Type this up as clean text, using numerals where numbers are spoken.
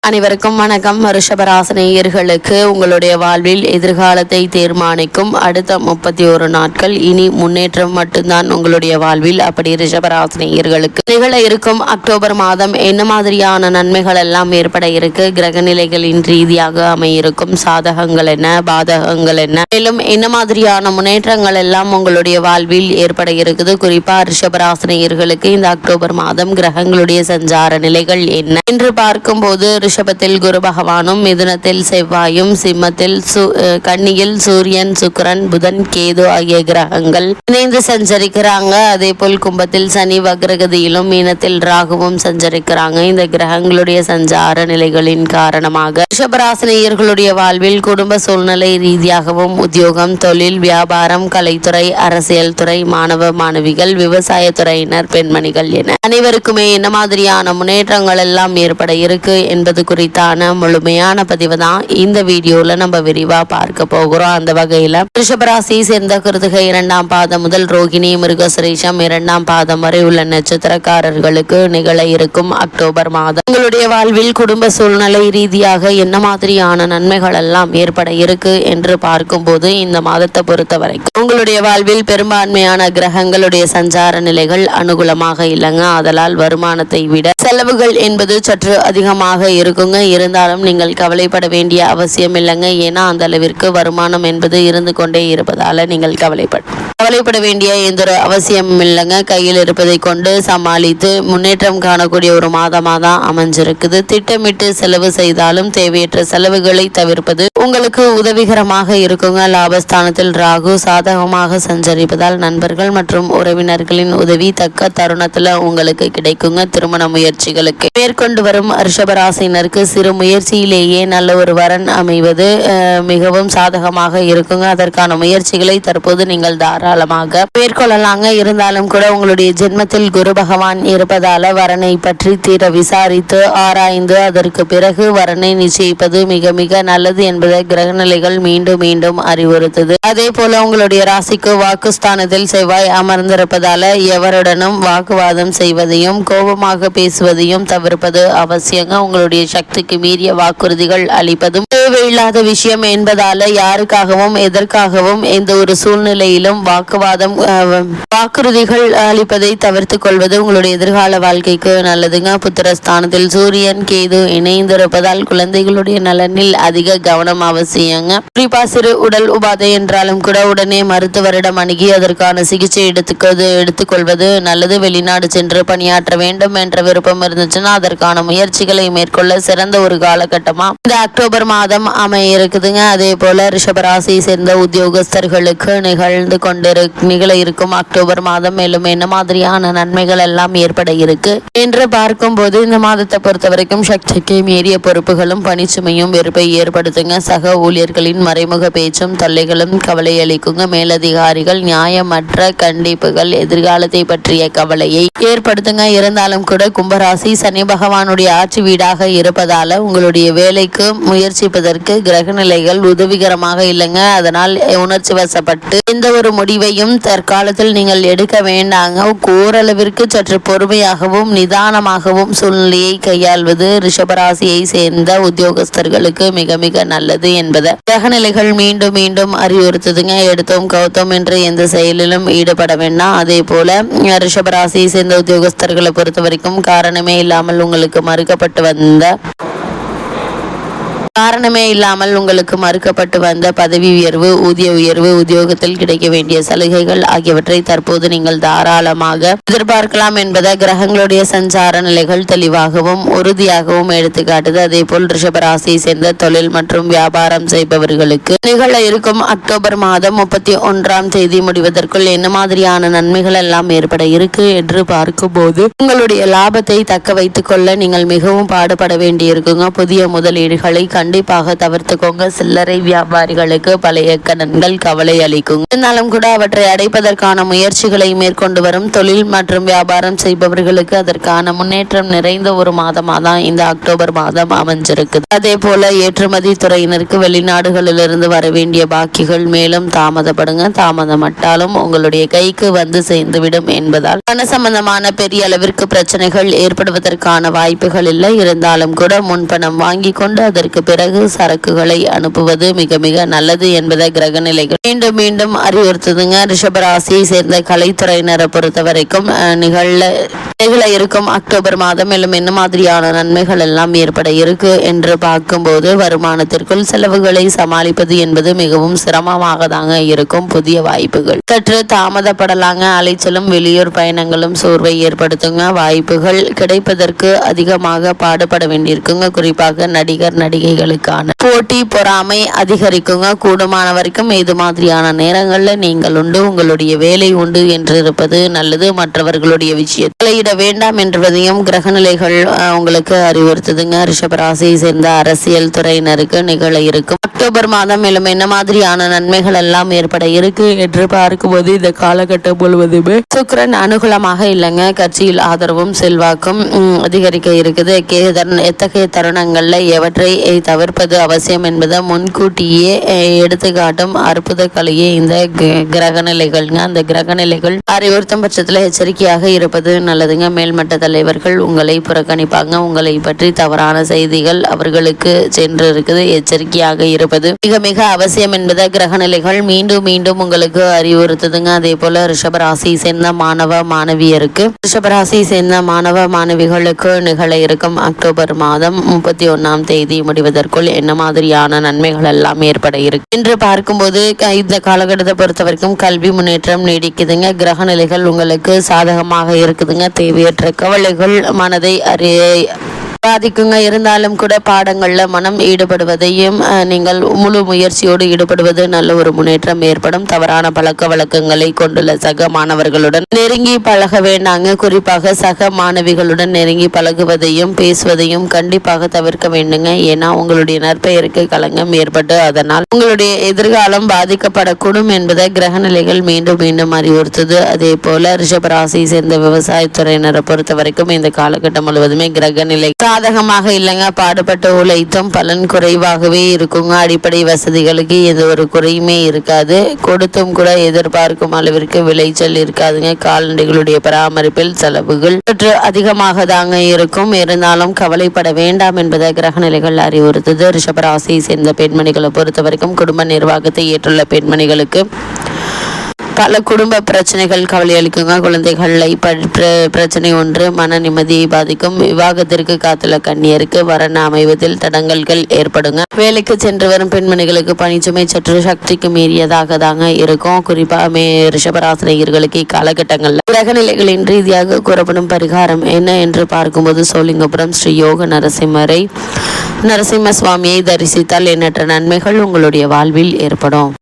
அனைவருக்கும் வணக்கம். ரிஷபராசினியர்களுக்கு உங்களுடைய வாழ்வில் எதிர்காலத்தை தீர்மானிக்கும் அடுத்த 31 நாட்கள் இனி முன்னேற்றம் மட்டும்தான் உங்களுடைய வாழ்வில். அப்படி ரிஷபராசினியர்களுக்கு நிகழ இருக்கும் அக்டோபர் மாதம் என்ன மாதிரியான நன்மைகள் எல்லாம் ஏற்பட இருக்கு, கிரக நிலைகளின் ரீதியாக அமையிருக்கும் சாதகங்கள் என்ன, பாதகங்கள் என்ன, மேலும் என்ன மாதிரியான முன்னேற்றங்கள் எல்லாம் உங்களுடைய வாழ்வில் ஏற்பட இருக்குது, குறிப்பா ரிஷபராசினியர்களுக்கு இந்த அக்டோபர் மாதம் கிரகங்களுடைய சஞ்சார நிலைகள் என்ன என்று பார்க்கும்போது, ரிஷபத்தில் குரு பகவானும், மிதுனத்தில் செவ்வாயும், சிம்மத்தில் கன்னியில் சூரியன், சுக்கிரன், புதன், கேது ஆகிய கிரகங்கள் இணைந்து சஞ்சரிக்கிறாங்க. அதே போல் கும்பத்தில் சனி வக்ரகதியிலும், மீனத்தில் ராகுவும் சஞ்சரிக்கிறாங்க. இந்த கிரகங்களுடைய சஞ்சார நிலைகளின் காரணமாக ரிஷபராசினியர்களுடைய வாழ்வில் குடும்ப சூழ்நிலை ரீதியாகவும், உத்தியோகம், தொழில், வியாபாரம், கலைத்துறை, அரசியல் துறை, மாணவ மாணவிகள், விவசாய துறையினர், பெண்மணிகள் என அனைவருக்குமே என்ன மாதிரியான முன்னேற்றங்கள் எல்லாம் ஏற்பட இருக்கு என்பது குறித்தான முழுமையான பதிவு தான் இந்த வீடியோல நம்ம விரிவா பார்க்க போகிறோம். அந்த வகையில ரிஷபராசி சேர்ந்த கிருத்திகை 2ஆம் பாதம் முதல் ரோகிணி, மிருகசுரீஷம் 2ஆம் பாதம் வரை உள்ள நட்சத்திரக்காரர்களுக்கு நிகழ இருக்கும் அக்டோபர் மாதம் உங்களுடைய வாழ்வில் குடும்ப சூழ்நிலை ரீதியாக என்ன மாதிரியான நன்மைகள் எல்லாம் ஏற்பட இருக்கு என்று பார்க்கும்போது, இந்த மாதத்தை பொறுத்த வரைக்கும் உங்களுடைய வாழ்வில் பெரும்பான்மையான கிரகங்களுடைய சஞ்சார நிலைகள் அனுகூலமாக இல்லைங்க. அதனால் வருமானத்தை விட செலவுகள் என்பது சற்று அதிகமாக இருக்குங்க. இருந்தாலும் நீங்கள் கவலைப்பட வேண்டிய அவசியம் இல்லைங்க. ஏன்னா அந்த அளவிற்கு வருமானம் என்பது இருந்து கொண்டே இருப்பதால நீங்கள் கவலைப்பட வேண்டிய எந்த ஒரு அவசியம் இல்லைங்க. கையில் இருப்பதை கொண்டு சமாளித்து முன்னேற்றம் காணக்கூடிய ஒரு மாதமாக தான் அமைஞ்சிருக்குது. திட்டமிட்டு செலவு செய்தாலும் தேவையற்ற செலவுகளை தவிர்ப்பது உங்களுக்கு உதவிகரமாக இருக்குங்க. லாபஸ்தானத்தில் ராகு சாதகமாக சஞ்சரிப்பதால் நண்பர்கள் மற்றும் உறவினர்களின் உதவி தக்க தருணத்துல உங்களுக்கு கிடைக்குங்க. திருமண முயற்சிகளுக்கு மேற்கொண்டு வரும் ரிஷபராசினருக்கு சிறு முயற்சியிலேயே நல்ல ஒரு வரன் அமைவது மிகவும் சாதகமாக இருக்குங்க. அதற்கான முயற்சிகளை தற்போது நீங்கள் தாராளமாக மேற்கொள்ளலாங்க. இருந்தாலும் கூட உங்களுடைய ஜென்மத்தில் குரு பகவான் இருப்பதால வரனை பற்றி தீர விசாரித்து ஆராய்ந்து அதற்கு பிறகு வரனை நிச்சயிப்பது மிக மிக நல்லது என்பதை கிரகநிலைகள் மீண்டும் மீண்டும் அறிவுறுத்துது. அதே போல உங்களுடைய ராசிக்கு வாக்குஸ்தானத்தில் செவ்வாய் அமர்ந்திருப்பதால எவருடனும் வாக்குவாதம் செய்வதையும் கோபமாக பேசுவதையும் தவிர்ப்பது அவசியங்க. உங்களுடைய சக்திக்கு மீறிய வாக்குறுதிகள் அளிப்பதும் தேவையில்லாத விஷயம் என்பதால யாருக்காகவும் எதற்காகவும் எந்த ஒரு சூழ்நிலையிலும் வாக்குறுதிகள் அளிப்பதை தவிர்த்து கொள்வது உங்களுடைய எதிர்கால வாழ்க்கைக்கு நல்லதுங்க. புத்திரஸ்தானத்தில் சூரியன், கேது இணைந்திருப்பதால் குழந்தைகளுடைய நலனில் அதிக கவனம் அவசியங்க. குறிப்பா சிறு உடல் உபாதை என்றாலும் கூட உடனே மருத்துவரிடம் அணுகி அதற்கான சிகிச்சை எடுத்துக்கொள்வது நல்லது. வெளிநாடு சென்று பணியாற்ற வேண்டும் என்ற விருப்பம் இருந்துச்சுன்னா அதற்கான முயற்சிகளை மேற்கொள்ள சிறந்த ஒரு காலகட்டமா இந்த அக்டோபர் மாதம் அமைய இருக்குதுங்க. அதே போல ரிஷபராசியை சேர்ந்த உத்தியோகஸ்தர்களுக்கு நிகழ இருக்கும் அக்டோபர் மாதம் மேலும் என்ன மாதிரியான நன்மைகள் எல்லாம் ஏற்பட இருக்கு என்று பார்க்கும்போது, இந்த மாதத்தை பொறுத்த வரைக்கும் சக்திக்கு மீறிய பொறுப்புகளும் பணிச்சுமையும் வெறுப்பை ஏற்படுத்துங்க. சக ஊழியர்களின் மறைமுக பேச்சும் தொல்லைகளும் கவலை அளிக்குங்க. மேலதிகாரிகள் நியாயமற்ற கண்டிப்புகள் எதிர்காலத்தை பற்றிய கவலையை ஏற்படுத்துங்க. இருந்தாலும் கூட கும்பராசி சனி பகவானுடைய ஆட்சி வீடாக இருப்பதால உங்களுடைய வேலைக்கு முயற்சிப்பதற்கு கிரகநிலைகள் உதவிகரமாக இல்லைங்க. அதனால் உணர்ச்சி வசப்பட்டு எந்த ஒரு முடிவையும் தற்காலத்தில் நீங்கள் எடுக்க வேண்டாங்க. ஓரளவிற்கு சற்று பொறுமையாகவும் நிதானமாகவும் சூழ்நிலையை கையாள்வது ரிஷபராசியை சேர்ந்த உத்தியோகஸ்தர்களுக்கு மிக மிக நல்லது என்பதை கிரகநிலைகள் மீண்டும் மீண்டும் அறிவுறுத்துதுங்க. எடுத்தோம் கௌத்தம் என்று எந்த செயலிலும் ஈடுபட வேண்டாம். அதே போல ரிஷபராசியை சேர்ந்த உத்தியோகஸ்தர்களை பொறுத்த வரைக்கும் காரணமே இல்லாமல் உங்களுக்கு மறுக்கப்பட்டு வந்த பதவி உயர்வு, ஊதிய உயர்வு, உத்தியோகத்தில் கிடைக்க வேண்டிய சலுகைகள் ஆகியவற்றை தற்போது நீங்கள் தாராளமாக எதிர்பார்க்கலாம் என்பதை கிரகங்களுடைய சஞ்சார நிலைகள் தெளிவாகவும் உறுதியாகவும் எடுத்துக்காட்டுது. அதே போல் ரிஷபராசியை சேர்ந்த தொழில் மற்றும் வியாபாரம் செய்பவர்களுக்கு நிகழ இருக்கும் அக்டோபர் மாதம் 31ஆம் தேதி முடிவதற்குள் என்ன மாதிரியான நன்மைகள் எல்லாம் ஏற்பட இருக்கு என்று பார்க்கும்போது, உங்களுடைய லாபத்தை தக்க வைத்துக் கொள்ள நீங்கள் மிகவும் பாடுபட வேண்டியிருக்குங்க. புதிய முதலீடுகளை கண்டிப்பாக தவிர்த்துக்கோங்க. சில்லறை வியாபாரிகளுக்கு பழைய கடன்கள் கவலை அளிக்கும். இருந்தாலும் கூட அவற்றை அடைப்பதற்கான முயற்சிகளை மேற்கொண்டு வரும் தொழில் மற்றும் வியாபாரம் செய்பவர்களுக்கு அதற்கான முன்னேற்றம் நிறைந்த ஒரு மாதமாக தான் இந்த அக்டோபர் மாதம் அமைஞ்சிருக்குது. அதே போல ஏற்றுமதி துறையினருக்கு வெளிநாடுகளிலிருந்து வர வேண்டிய பாக்கிகள் மேலும் தாமதப்படுங்க. தாமதமட்டாலும் உங்களுடைய கைக்கு வந்து சேர்ந்துவிடும் என்பதால் பண சம்பந்தமான பெரிய அளவிற்கு பிரச்சனைகள் ஏற்படுவதற்கான வாய்ப்புகள் இல்லை. இருந்தாலும் கூட முன்பணம் வாங்கி கொண்டு அதற்கு பிறகு சரக்குகளை அனுப்புவது மிக மிக நல்லது என்பதை கிரக நிலைகள் மீண்டும் மீண்டும் அறிவுறுத்துதுங்க. ரிஷபராசியை சேர்ந்த கலைத்துறையினரை பொறுத்த வரைக்கும் நிகழ இருக்கும் அக்டோபர் மாதம் மேலும் என்ன மாதிரியான நன்மைகள் எல்லாம் ஏற்பட இருக்கு என்று பார்க்கும்போது வருமானத்திற்குள் செலவுகளை சமாளிப்பது என்பது மிகவும் சிரமமாக தாங்க இருக்கும். புதிய வாய்ப்புகள் சற்று தாமதப்படலாங்க. அலைச்சலும் வெளியூர் பயணங்களும் சோர்வை ஏற்படுத்துங்க. வாய்ப்புகள் கிடைப்பதற்கு அதிகமாக பாடுபட வேண்டியிருக்குங்க. குறிப்பாக நடிகர் நடிகைகளுக்கான போட்டி பொறாமை அதிகரிக்குங்க. கூடுமான வரைக்கும் இது மாதிரியான நேரங்கள்ல நீங்கள் உண்டு உங்களுடைய வேலை உண்டு என்று இருப்பது நல்லது. மற்றவர்களுடைய விஷயத்தில் இட வேண்டாம் என்பதையும் கிரகநிலைகள் உங்களுக்கு அறிவுறுத்துதுங்க. ரிஷபராசியை சேர்ந்த அரசியல் துறையினருக்கு நிகழ இருக்கும் அக்டோபர் மாதம் மேலும் என்ன மாதிரியான நன்மைகள் எல்லாம் ஏற்பட இருக்கு என்று பார்க்கும்போது இந்த காலகட்டம் முழுவதுமே சுக்கிரன் அனுகூலமாக இல்லைங்க. கட்சியில் ஆதரவும் செல்வாக்கும் அதிகரிக்க இருக்குது. எத்தகைய தருணங்கள்ல எவற்றை தவிர்ப்பது அவசியம் என்பதை முன்கூட்டியே எடுத்துக்காட்டும் அற்புத கலையே இந்த கிரகநிலைகள்ங்க. அந்த கிரகநிலைகள் அறிவுறுத்தும் பட்சத்துல எச்சரிக்கையாக இருப்பது நல்லதுங்க. மேல்மட்ட தலைவர்கள் உங்களை புறக்கணிப்பாங்க. உங்களை பற்றி தவறான செய்திகள் அவர்களுக்கு சென்று இருக்குது. எச்சரிக்கையாக இருப்பது மிக மிக அவசியம் என்பதை கிரகநிலைகள் மீண்டும் மீண்டும் உங்களுக்கு அறிவுறுத்துதுங்க. அதே போல ரிஷபராசியை சேர்ந்த மாணவ மாணவிகளுக்கு நிகழ இருக்கும் அக்டோபர் மாதம் 31ஆம் தேதி முடிவதற்குள் என்ன மாதிரியான நன்மைகள் எல்லாம் ஏற்பட இருக்கு என்று பார்க்கும்போது இந்த காலகட்டத்தை பொறுத்த வரைக்கும் கல்வி முன்னேற்றம் நீடிக்குதுங்க. கிரகநிலைகள் உங்களுக்கு சாதகமாக இருக்குதுங்க. தேவையற்ற கவலைகள் மனதை பாதிக்குங்க. இருந்தாலும் கூட பாடங்கள்ல மனம் ஈடுபடுவதையும் நீங்கள் முழு முயற்சியோடு ஈடுபடுவது நல்ல ஒரு முன்னேற்றம் ஏற்படும். தவறான பழக்க வழக்கங்களை கொண்டுள்ள சக மாணவர்களுடன் நெருங்கி பழக வேண்டாங்க. குறிப்பாக சக மாணவிகளுடன் நெருங்கி பழகுவதையும் பேசுவதையும் கண்டிப்பாக தவிர்க்க வேண்டுங்க. ஏன்னா உங்களுடைய நற்பெயருக்கு களங்கம் ஏற்பட்டு அதனால் உங்களுடைய எதிர்காலம் பாதிக்கப்படக்கூடும் என்பதை கிரகநிலைகள் மீண்டும் மீண்டும் அறிவுறுத்துது. அதே போல ரிஷபராசியை சேர்ந்த விவசாயத்துறையினரை பொறுத்த வரைக்கும் இந்த காலகட்டம் முழுவதுமே கிரகநிலை சாதகமாக இல்லைங்க. பாடுபட்டு உழைத்தும் பலன் குறைவாகவே இருக்குங்க. அடிப்படை வசதிகளுக்கு எந்த ஒரு குறையுமே இருக்காது. கொடுத்தும் கூட எதிர்பார்க்கும் அளவிற்கு விளைச்சல் இருக்காதுங்க. கால்நடைகளுடைய பராமரிப்பில் செலவுகள் சற்று அதிகமாக தாங்க இருக்கும். இருந்தாலும் கவலைப்பட வேண்டாம் என்பதை கிரகநிலைகள் அறிவுறுத்துது. ரிஷபராசியை சேர்ந்த பெண்மணிகளை பொறுத்த வரைக்கும் குடும்ப நிர்வாகத்தை ஏற்றுள்ள பெண்மணிகளுக்கு பல குடும்ப பிரச்சனைகள் கவலை அளிக்குங்க. குழந்தைகளை பிரச்சனை ஒன்று மன நிம்மதியை பாதிக்கும். விவாகத்திற்கு காத்துள்ள கன்னியருக்கு வரன் அமைவதில் தடங்கல்கள் ஏற்படுங்க. வேலைக்கு சென்று வரும் பெண்மணிகளுக்கு பணிச்சுமை சற்று சக்திக்கு மீறியதாக தாங்க இருக்கும். குறிப்பாக ரிஷபராசினியர்களுக்கு இக்காலகட்டங்களில் கிரகநிலைகளின் ரீதியாக கூறப்படும் பரிகாரம் என்ன என்று பார்க்கும்போது சோழிங்கபுரம் ஸ்ரீ யோக நரசிம்ம சுவாமியை தரிசித்தால் எண்ணற்ற நன்மைகள் உங்களுடைய வாழ்வில் ஏற்படும்.